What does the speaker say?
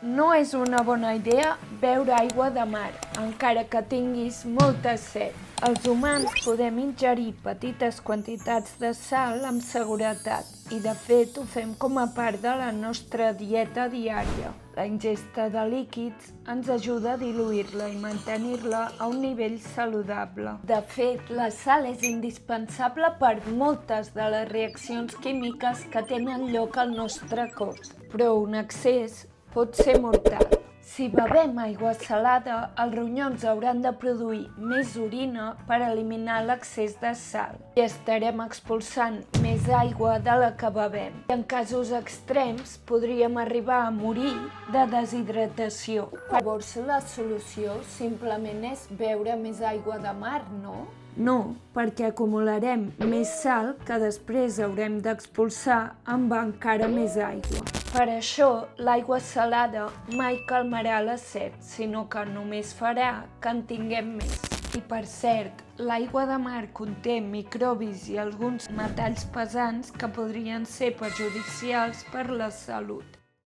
No és una bona idea beure aigua de mar, encara que tinguis molta set. Els humans podem ingerir petites quantitats de sal amb seguretat i, de fet, ho fem com a part de la nostra dieta diària. La ingesta de líquids ens ajuda a diluir-la i mantenir-la a un nivell saludable. De fet, la sal és indispensable per moltes de les reaccions químiques que tenen lloc al nostre cos, però un excés pot ser mortal. Si bevem aigua salada, els ronyons hauran de produir més orina per eliminar l'excés de sal i estarem expulsant més aigua de la que bevem. En casos extrems podríem arribar a morir de deshidratació. Llavors la solució simplement és beure més aigua de mar, no? No, perquè acumularem més sal que després haurem d'expulsar amb encara més aigua. Per això, l'aigua salada mai calmarà la set, sinó que només farà que en tinguem més. I per cert, l'aigua de mar conté microbis i alguns metalls pesants que podrien ser perjudicials per la salut.